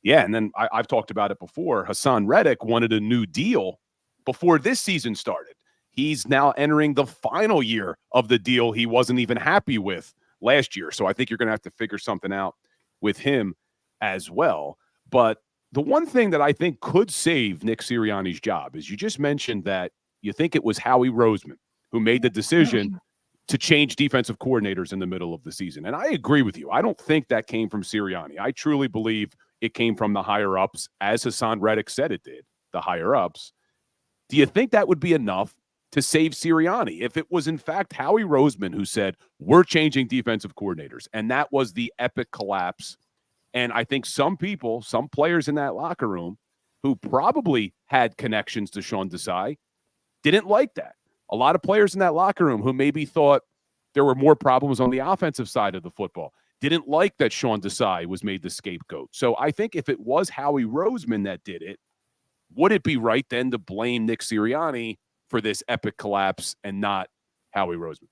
yeah, and then I've talked about it before. Hassan Reddick wanted a new deal before this season started. He's now entering the final year of the deal he wasn't even happy with last year. So I think you're going to have to figure something out with him as well. But the one thing that I think could save Nick Sirianni's job is, you just mentioned that you think it was Howie Roseman who made the decision to change defensive coordinators in the middle of the season. And I agree with you. I don't think that came from Sirianni. I truly believe it came from the higher-ups, as Hassan Reddick said it did, the higher-ups. Do you think that would be enough to save Sirianni if it was, in fact, Howie Roseman who said, we're changing defensive coordinators, and that was the epic collapse? And I think some people, some players in that locker room who probably had connections to Sean Desai didn't like that. A lot of players in that locker room who maybe thought there were more problems on the offensive side of the football didn't like that Sean Desai was made the scapegoat. So I think if it was Howie Roseman that did it, would it be right then to blame Nick Sirianni for this epic collapse and not Howie Roseman?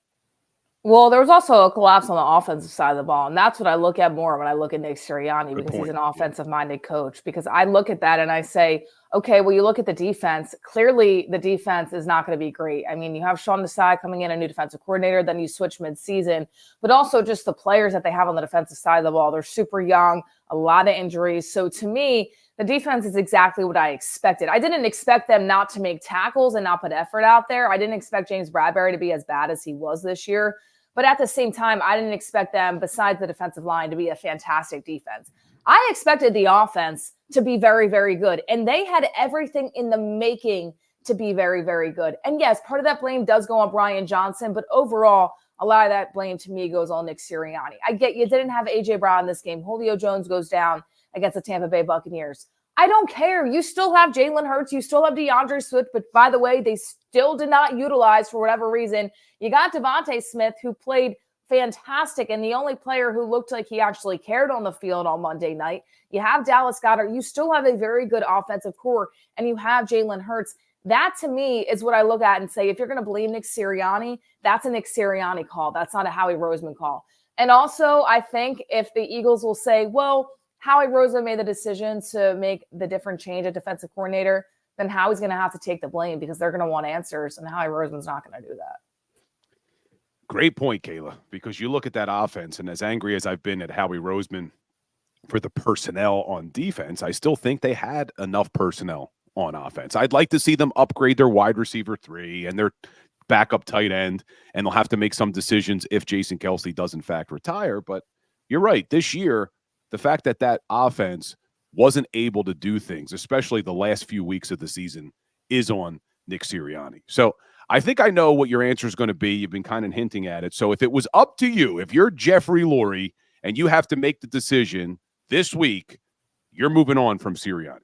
Well, there was also a collapse on the offensive side of the ball, and that's what I look at more when I look at Nick Sirianni, because he's an offensive-minded coach. Because I look at that and I say, okay, well, you look at the defense. Clearly, the defense is not going to be great. I mean, you have Sean Desai coming in, a new defensive coordinator, then you switch mid-season, but also just the players that they have on the defensive side of the ball. They're super young, a lot of injuries. So to me, the defense is exactly what I expected. I didn't expect them not to make tackles and not put effort out there. I didn't expect James Bradbury to be as bad as he was this year. But at the same time, I didn't expect them, besides the defensive line, to be a fantastic defense. I expected the offense to be very, very good. And they had everything in the making to be very, very good. And yes, part of that blame does go on Brian Johnson, but overall, a lot of that blame to me goes on Nick Sirianni. I get you didn't have A.J. Brown in this game. Julio Jones goes down against the Tampa Bay Buccaneers. I don't care. You still have Jalen Hurts. You still have DeAndre Swift. But by the way, they still did not utilize, for whatever reason. You got Devontae Smith, who played fantastic, and the only player who looked like he actually cared on the field on Monday night. You have Dallas Goedert. You still have a very good offensive core, and you have Jalen Hurts. That, to me, is what I look at and say, if you're going to blame Nick Sirianni, that's a Nick Sirianni call. That's not a Howie Roseman call. And also, I think if the Eagles will say, well, Howie Roseman made the decision to make the different change at defensive coordinator, then Howie's going to have to take the blame because they're going to want answers, and Howie Roseman's not going to do that. Great point, Kayla, because you look at that offense, and as angry as I've been at Howie Roseman for the personnel on defense, I still think they had enough personnel on offense. I'd like to see them upgrade their wide receiver 3 and their backup tight end, and they'll have to make some decisions if Jason Kelce does in fact retire. But you're right. This year, the fact that that offense wasn't able to do things, especially the last few weeks of the season, is on Nick Sirianni. So I think I know what your answer is going to be. You've been kind of hinting at it. So if it was up to you, if you're Jeffrey Lurie and you have to make the decision this week, you're moving on from Sirianni.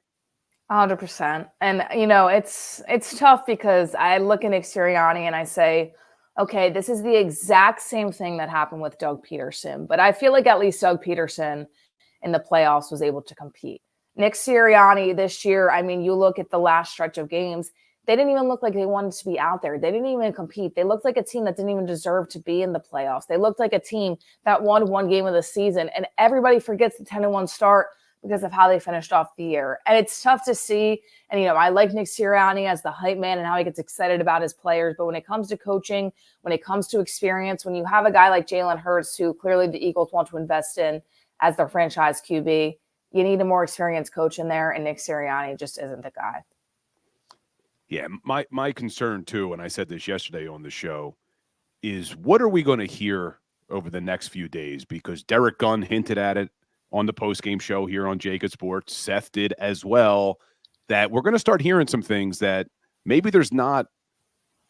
100%. And, you know, it's tough because I look at Nick Sirianni and I say, okay, this is the exact same thing that happened with Doug Peterson. But I feel like at least Doug Peterson in the playoffs was able to compete. Nick Sirianni this year, I mean, you look at the last stretch of games, they didn't even look like they wanted to be out there. They didn't even compete. They looked like a team that didn't even deserve to be in the playoffs. They looked like a team that won one game of the season. And everybody forgets the 10-1 start because of how they finished off the year. And it's tough to see. And, you know, I like Nick Sirianni as the hype man and how he gets excited about his players. But when it comes to coaching, when it comes to experience, when you have a guy like Jalen Hurts, who clearly the Eagles want to invest in as their franchise QB, you need a more experienced coach in there. And Nick Sirianni just isn't the guy. Yeah, my concern too, and I said this yesterday on the show, is what are we going to hear over the next few days? Because Derek Gunn hinted at it on the postgame show here on JAKIB Sports. Seth did as well, that we're going to start hearing some things that maybe there's not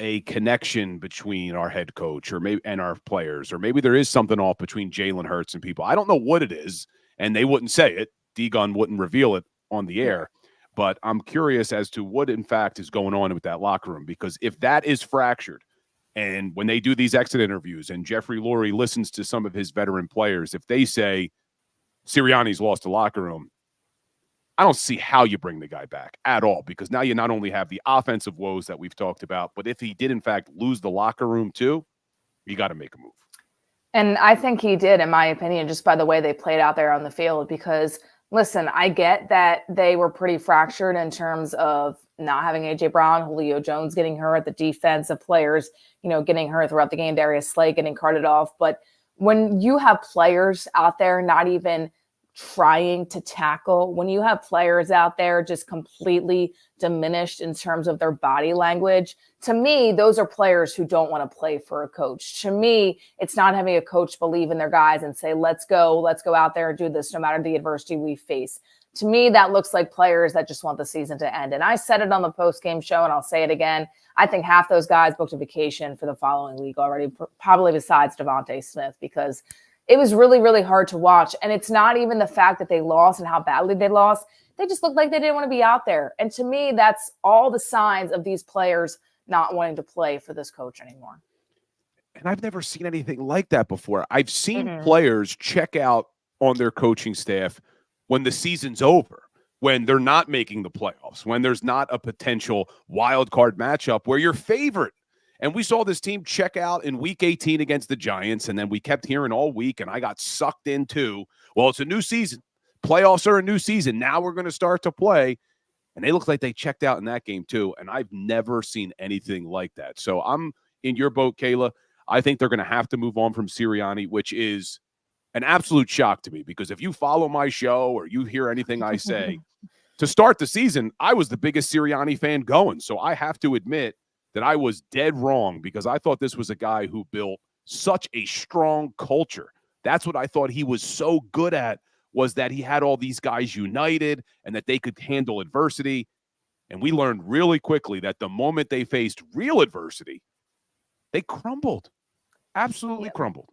a connection between our head coach and our players, or maybe there is something off between Jalen Hurts and people. I don't know what it is, and they wouldn't say it. D-Gun wouldn't reveal it on the air. But I'm curious as to what, in fact, is going on with that locker room, because if that is fractured, and when they do these exit interviews and Jeffrey Lurie listens to some of his veteran players, if they say Sirianni's lost the locker room, I don't see how you bring the guy back at all, because now you not only have the offensive woes that we've talked about, but if he did, in fact, lose the locker room too, you got to make a move. And I think he did, in my opinion, just by the way they played out there on the field, because listen, I get that they were pretty fractured in terms of not having A.J. Brown, Julio Jones getting hurt, the defensive players, you know, getting hurt throughout the game, Darius Slay getting carted off. But when you have players out there not even trying to tackle, when you have players out there just completely diminished in terms of their body language, to me, those are players who don't want to play for a coach. To me, it's not having a coach believe in their guys and say, let's go out there and do this no matter the adversity we face. To me, that looks like players that just want the season to end. And I said it on the post-game show, and I'll say it again. I think half those guys booked a vacation for the following week already, probably besides Devontae Smith, because it was really, really hard to watch. And it's not even the fact that they lost and how badly they lost. They just looked like they didn't want to be out there. And to me, that's all the signs of these players not wanting to play for this coach anymore. And I've never seen anything like that before. I've seen players check out on their coaching staff when the season's over, when they're not making the playoffs, when there's not a potential wild card matchup where you're favored. And we saw this team check out in week 18 against the Giants, and then we kept hearing all week, and I got sucked into, well, it's a new season. Playoffs are a new season. Now we're going to start to play. And they look like they checked out in that game too, and I've never seen anything like that. So I'm in your boat, Kayla. I think they're going to have to move on from Sirianni, which is an absolute shock to me, because if you follow my show or you hear anything I say, to start the season, I was the biggest Sirianni fan going. So I have to admit that I was dead wrong, because I thought this was a guy who built such a strong culture. That's what I thought he was so good at, was that he had all these guys united and that they could handle adversity. And we learned really quickly that the moment they faced real adversity, they crumbled. Absolutely crumbled.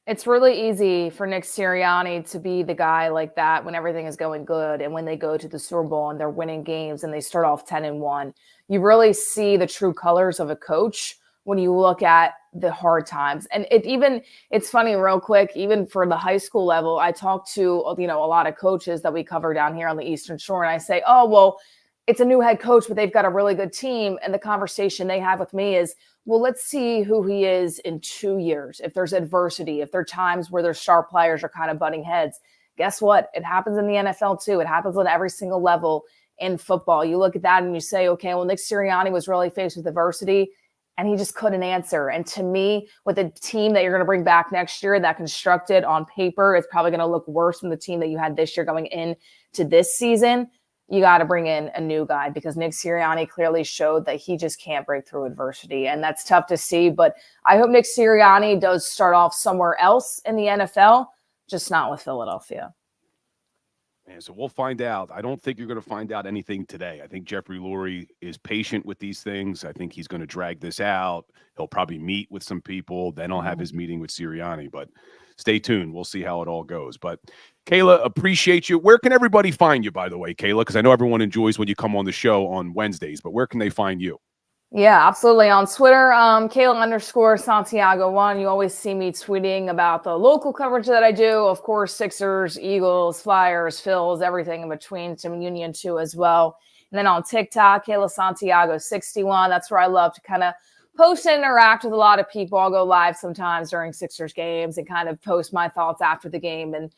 It's really easy for Nick Sirianni to be the guy like that when everything is going good. And when they go to the Super Bowl and they're winning games and they start off 10-1, you really see the true colors of a coach when you look at the hard times. And it's funny, real quick, even for the high school level, I talk to, a lot of coaches that we cover down here on the Eastern Shore. And I say, oh, well, it's a new head coach, but they've got a really good team. And the conversation they have with me is, well, let's see who he is in 2 years. If there's adversity, if there are times where their star players are kind of butting heads, guess what? It happens in the NFL too. It happens on every single level in football. You look at that and you say, okay, well, Nick Sirianni was really faced with adversity and he just couldn't answer. And to me, with the team that you're going to bring back next year, that constructed on paper, it's probably going to look worse than the team that you had this year going into this season. You got to bring in a new guy, because Nick Sirianni clearly showed that he just can't break through adversity. And that's tough to see. But I hope Nick Sirianni does start off somewhere else in the NFL, just not with Philadelphia. Man, so we'll find out. I don't think you're going to find out anything today. I think Jeffrey Lurie is patient with these things. I think he's going to drag this out. He'll probably meet with some people. Then he'll have his meeting with Sirianni. But stay tuned. We'll see how it all goes. But Kayla, appreciate you. Where can everybody find you, by the way, Kayla? Because I know everyone enjoys when you come on the show on Wednesdays, but where can they find you? Yeah, absolutely. On Twitter, Kayla_Santiago1. You always see me tweeting about the local coverage that I do. Of course, Sixers, Eagles, Flyers, Phils, everything in between, some Union too as well. And then on TikTok, Kayla Santiago61. That's where I love to kind of post and interact with a lot of people. I'll go live sometimes during Sixers games and kind of post my thoughts after the game. And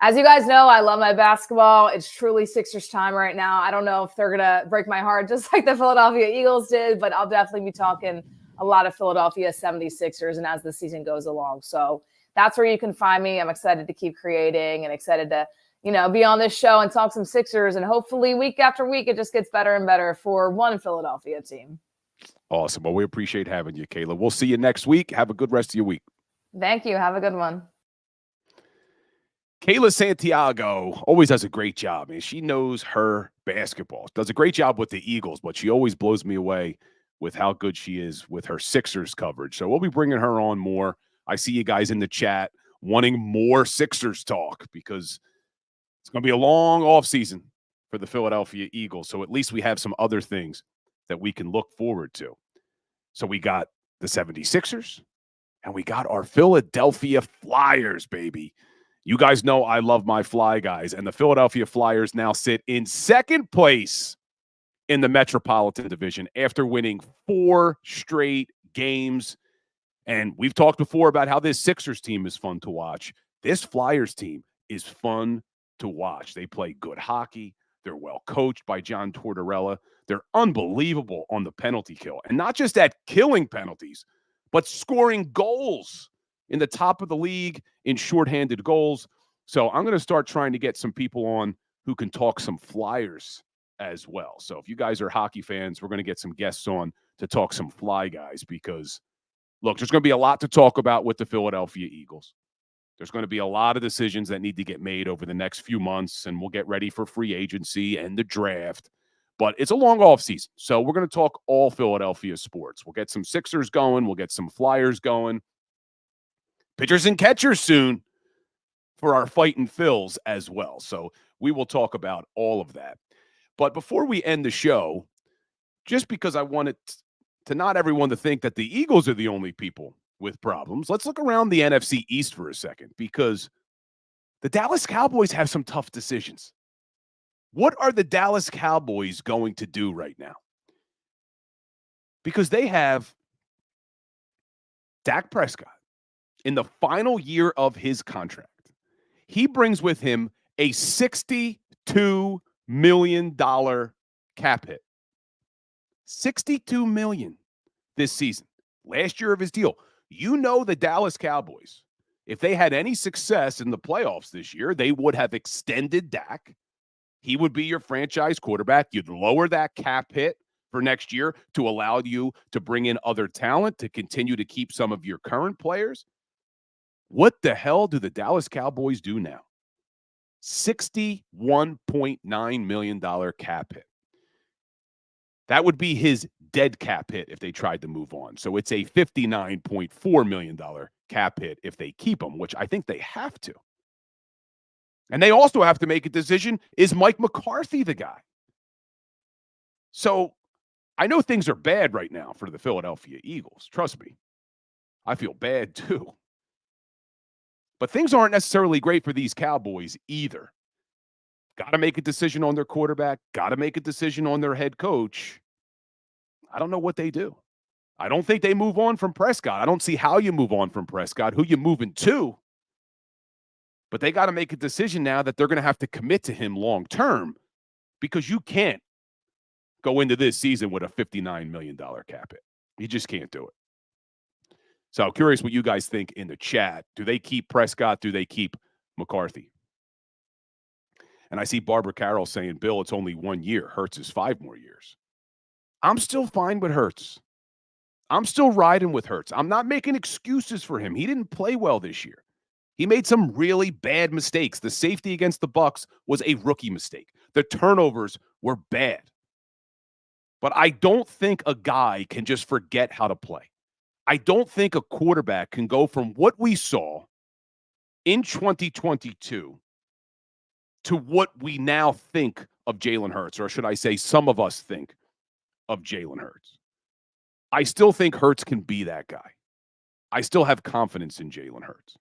as you guys know, I love my basketball. It's truly Sixers time right now. I don't know if they're going to break my heart just like the Philadelphia Eagles did, but I'll definitely be talking a lot of Philadelphia 76ers and as the season goes along. So that's where you can find me. I'm excited to keep creating and excited to, be on this show and talk some Sixers. And hopefully week after week, it just gets better and better for one Philadelphia team. Awesome. Well, we appreciate having you, Kayla. We'll see you next week. Have a good rest of your week. Thank you. Have a good one. Kayla Santiago always does a great job, man. She knows her basketball. Does a great job with the Eagles, but she always blows me away with how good she is with her Sixers coverage. So we'll be bringing her on more. I see you guys in the chat wanting more Sixers talk, because it's going to be a long offseason for the Philadelphia Eagles. So at least we have some other things that we can look forward to. So we got the 76ers and we got our Philadelphia Flyers, baby. You guys know I love my Fly guys, and the Philadelphia Flyers now sit in second place in the Metropolitan Division after winning 4 straight games. And we've talked before about how this Sixers team is fun to watch. This Flyers team is fun to watch. They play good hockey. They're well coached by John Tortorella. They're unbelievable on the penalty kill, and not just at killing penalties, but scoring goals in the top of the league in shorthanded goals. So I'm going to start trying to get some people on who can talk some Flyers as well. So if you guys are hockey fans, we're going to get some guests on to talk some Fly guys, because, look, there's going to be a lot to talk about with the Philadelphia Eagles. There's going to be a lot of decisions that need to get made over the next few months, and we'll get ready for free agency and the draft. But it's a long offseason, so we're going to talk all Philadelphia sports. We'll get some Sixers going. We'll get some Flyers going. Pitchers and catchers soon for our fighting Phils as well. So we will talk about all of that. But before we end the show, just because I wanted to not everyone to think that the Eagles are the only people with problems, let's look around the NFC East for a second, because the Dallas Cowboys have some tough decisions. What are the Dallas Cowboys going to do right now? Because they have Dak Prescott in the final year of his contract. He brings with him a $62 million cap hit. $62 million this season. Last year of his deal. You know the Dallas Cowboys, if they had any success in the playoffs this year, they would have extended Dak. He would be your franchise quarterback. You'd lower that cap hit for next year to allow you to bring in other talent to continue to keep some of your current players. What the hell do the Dallas Cowboys do now? $61.9 million cap hit. That would be his dead cap hit if they tried to move on. So it's a $59.4 million cap hit if they keep him, which I think they have to. And they also have to make a decision, is Mike McCarthy the guy? So I know things are bad right now for the Philadelphia Eagles. Trust me. I feel bad too. But things aren't necessarily great for these Cowboys either. Got to make a decision on their quarterback. Got to make a decision on their head coach. I don't know what they do. I don't think they move on from Prescott. I don't see how you move on from Prescott, who you moving to. But they got to make a decision now that they're going to have to commit to him long term, because you can't go into this season with a $59 million cap hit. You just can't do it. So curious what you guys think in the chat. Do they keep Prescott? Do they keep McCarthy? And I see Barbara Carroll saying, Bill, it's only 1 year. Hurts is 5 more years. I'm still fine with Hurts. I'm still riding with Hurts. I'm not making excuses for him. He didn't play well this year. He made some really bad mistakes. The safety against the Bucs was a rookie mistake. The turnovers were bad. But I don't think a guy can just forget how to play. I don't think a quarterback can go from what we saw in 2022 to what we now think of Jalen Hurts, or should I say some of us think of Jalen Hurts. I still think Hurts can be that guy. I still have confidence in Jalen Hurts.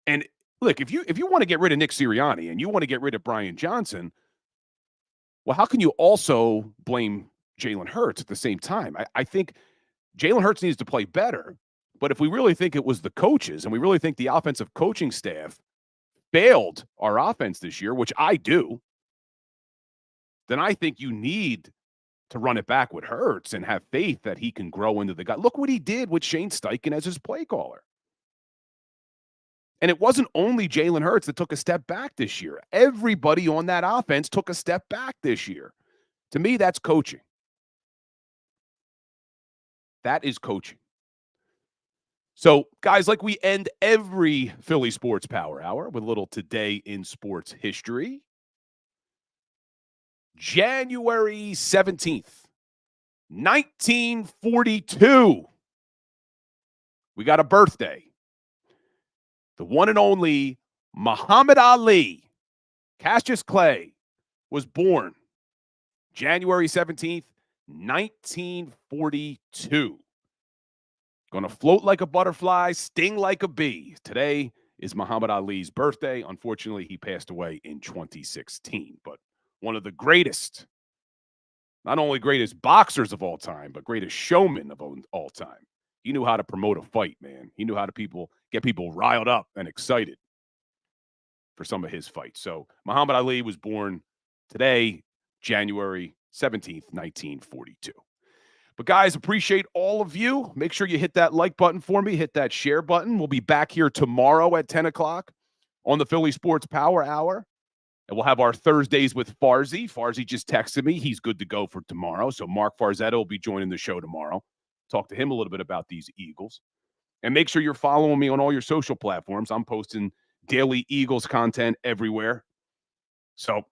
And look, if you want to get rid of Nick Sirianni and you want to get rid of Brian Johnson, well, how can you also blame Jalen Hurts at the same time? I think Jalen Hurts needs to play better. But if we really think it was the coaches and we really think the offensive coaching staff failed our offense this year, which I do, then I think you need to run it back with Hurts and have faith that he can grow into the guy. Look what he did with Shane Steichen as his play caller. And it wasn't only Jalen Hurts that took a step back this year. Everybody on that offense took a step back this year. To me, that's coaching. That is coaching. So, guys, like we end every Philly Sports Power Hour with a little Today in Sports History. January 17th, 1942. We got a birthday. The one and only Muhammad Ali, Cassius Clay, was born January 17th, 1942. Going to float like a butterfly, sting like a bee. Today is Muhammad Ali's birthday. Unfortunately, he passed away in 2016, but one of the greatest, not only greatest boxers of all time, but greatest showmen of all time. He knew how to promote a fight, man. He knew how to get people riled up and excited for some of his fights. So Muhammad Ali was born today, January 17th, 1942. But guys, appreciate all of you. Make sure you hit that like button for me. Hit that share button. We'll be back here tomorrow at 10 o'clock on the Philly Sports Power Hour. And we'll have our Thursdays with Farzy. Farzy just texted me. He's good to go for tomorrow. So Mark Farzetta will be joining the show tomorrow. Talk to him a little bit about these Eagles. And make sure you're following me on all your social platforms. I'm posting daily Eagles content everywhere. So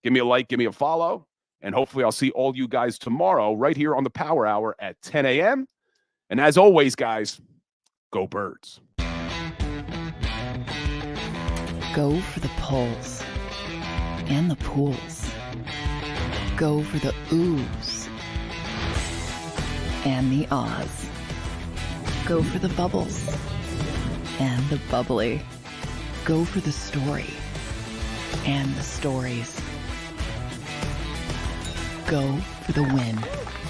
give me a like, give me a follow. And hopefully I'll see all you guys tomorrow right here on the Power Hour at 10 a.m. And as always, guys, go Birds. Go for the pulls and the pools. Go for the oohs and the ahs. Go for the bubbles and the bubbly. Go for the story and the stories. Go for the win.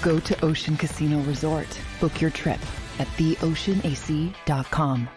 Go to Ocean Casino Resort. Book your trip at theoceanac.com.